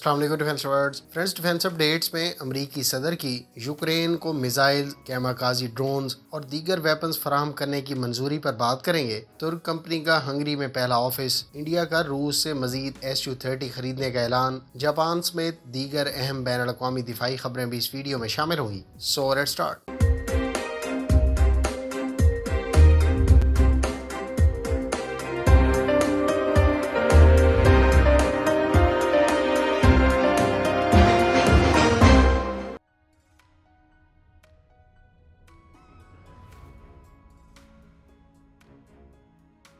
السلام علیکم defence words friends, defence updates میں امریکی صدر کی یوکرین کو میزائل، کیماکازی ڈرونز اور دیگر ویپنز فراہم کرنے کی منظوری پر بات کریں گے۔ ترک کمپنی کا ہنگری میں پہلا آفس، انڈیا کا روس سے مزید Su-30 خریدنے کا اعلان، جاپان سمیت دیگر اہم بین الاقوامی دفاعی خبریں بھی اس ویڈیو میں شامل ہوں گی۔ So let's start.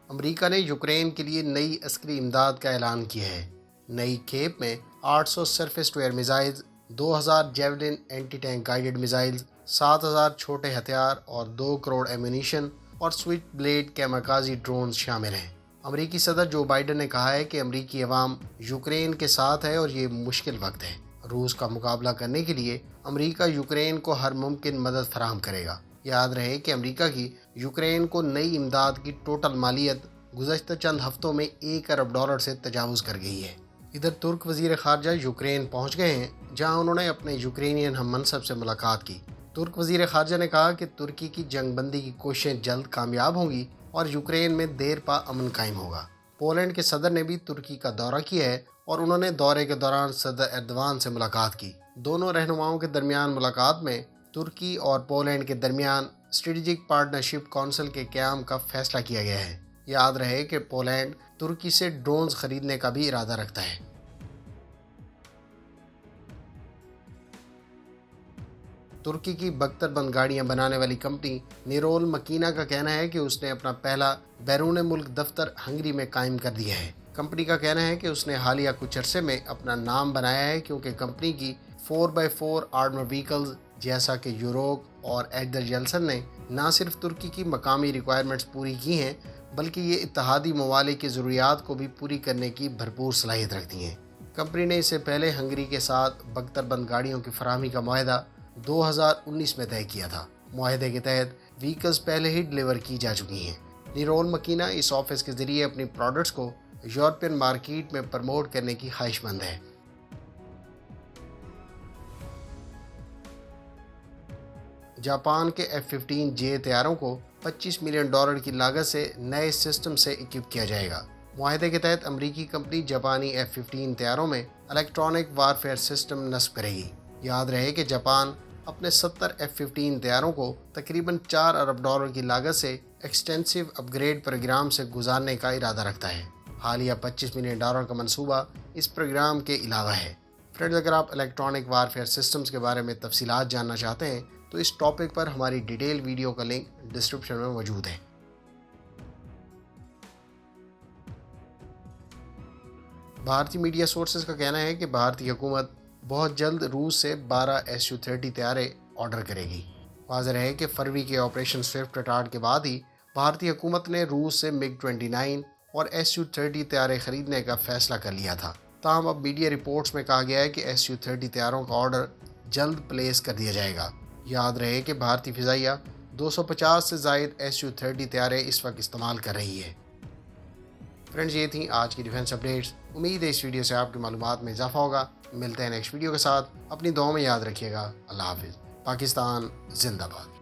امریکہ نے یوکرین کے لیے نئی عسکری امداد کا اعلان کیا ہے۔ نئی کھیپ میں 800 surface to air missiles, 2000 javelin anti tank guided missiles, 7000 چھوٹے ہتھیار اور 2 کروڑ ایمونیشن اور سوئچ بلیڈ کیماکازی ڈرونز شامل ہیں۔ امریکی صدر جو بائیڈن نے کہا ہے کہ امریکی عوام یوکرین کے ساتھ ہے اور یہ مشکل وقت ہے۔ روس کا مقابلہ کرنے کے لیے امریکہ یوکرین کو ہر ممکن مدد فراہم کرے گا۔ یاد رہے کہ امریکہ کی یوکرین کو نئی امداد کی ٹوٹل مالیت گزشتہ چند ہفتوں میں $1 ارب سے تجاوز کر گئی ہے۔ ادھر ترک وزیر خارجہ یوکرین پہنچ گئے ہیں، جہاں انہوں نے اپنے یوکرینین ہم منصب سے ملاقات کی۔ ترک وزیر خارجہ نے کہا کہ ترکی کی جنگ بندی کی کوششیں جلد کامیاب ہوں گی اور یوکرین میں دیر پا امن قائم ہوگا۔ پولینڈ کے صدر نے بھی ترکی کا دورہ کیا ہے اور انہوں نے دورے کے دوران صدر ایردوان سے ملاقات کی۔ دونوں رہنماؤں کے درمیان ملاقات میں ترکی اور پولینڈ کے درمیان اسٹریٹجک پارٹنرشپ کونسل کے قیام کا فیصلہ کیا گیا ہے۔ یاد رہے کہ پولینڈ ترکی سے ڈرونز خریدنے کا بھی ارادہ رکھتا ہے۔ ترکی کی بختر بند گاڑیاں بنانے والی کمپنی نیرول مکینا کا کہنا ہے کہ اس نے اپنا پہلا بیرون ملک دفتر ہنگری میں قائم کر دیا ہے۔ کمپنی کا کہنا ہے کہ اس نے حالیہ کچھ عرصے میں اپنا نام بنایا ہے کیونکہ کمپنی کی 4x4 آرمر وہیکلز جیسا کہ یوروک اور ایڈر جیلسن نے نہ صرف ترکی کی مقامی ریکوائرمنٹس پوری کی ہیں بلکہ یہ اتحادی ممالک کی ضروریات کو بھی پوری کرنے کی بھرپور صلاحیت رکھتی ہیں۔ کمپنی نے اس سے پہلے ہنگری کے ساتھ بختر بند گاڑیوں کی فراہمی کا معاہدہ 2019 میں طے کیا تھا۔ معاہدے کے تحت وہیکلز پہلے ہی ڈلیور کی جا چکی ہیں۔ نیرول مکینا اس آفس کے ذریعے اپنی پروڈکٹس کو یورپین مارکیٹ میں پروموٹ کرنے کی خواہش مند ہے۔ جاپان کے F-15J طیاروں کو $25 ملین کی لاگت سے نئے سسٹم سے اکوپ کیا جائے گا۔ معاہدے کے تحت امریکی کمپنی جاپانی F-15 طیاروں میں الیکٹرانک وارفیئر سسٹم نصب کرے گی۔ یاد رہے کہ جاپان اپنے 70 F-15 طیاروں کو تقریباً $4 ارب کی لاگت سے ایکسٹینسو اپ گریڈ پروگرام سے گزارنے کا ارادہ رکھتا ہے۔ حالیہ $25 ملین کا منصوبہ اس پروگرام کے علاوہ ہے۔ فرینڈز، اگر آپ الیکٹرانک وارفیئر سسٹمز کے بارے میں تفصیلات جاننا چاہتے ہیں تو اس ٹاپک پر ہماری ڈیٹیل ویڈیو کا لنک ڈسکرپشن میں موجود ہے۔ بھارتی میڈیا سورسز کا کہنا ہے کہ بھارتی حکومت بہت جلد روس سے 12 Su-30 طیارے آرڈر کرے گی۔ واضح رہے کہ فروری کے آپریشن سوئفٹ اٹاک کے بعد ہی بھارتی حکومت نے روس سے MiG-29 اور Su-30 طیارے خریدنے کا فیصلہ کر لیا تھا۔ تاہم اب میڈیا رپورٹس میں کہا گیا ہے کہ Su-30 طیاروں کا آرڈر جلد پلیس کر دیا جائے گا۔ یاد رہے کہ بھارتی فضائیہ 250 سے زائد Su-30 طیارے اس وقت استعمال کر رہی ہے۔ فرینڈز، یہ تھیں آج کی ڈیفینس اپڈیٹس۔ امید ہے اس ویڈیو سے آپ کی معلومات میں اضافہ ہوگا۔ ملتے ہیں نیکسٹ ویڈیو کے ساتھ۔ اپنی دعاؤں میں یاد رکھیے گا۔ اللہ حافظ۔ پاکستان زندہ باد۔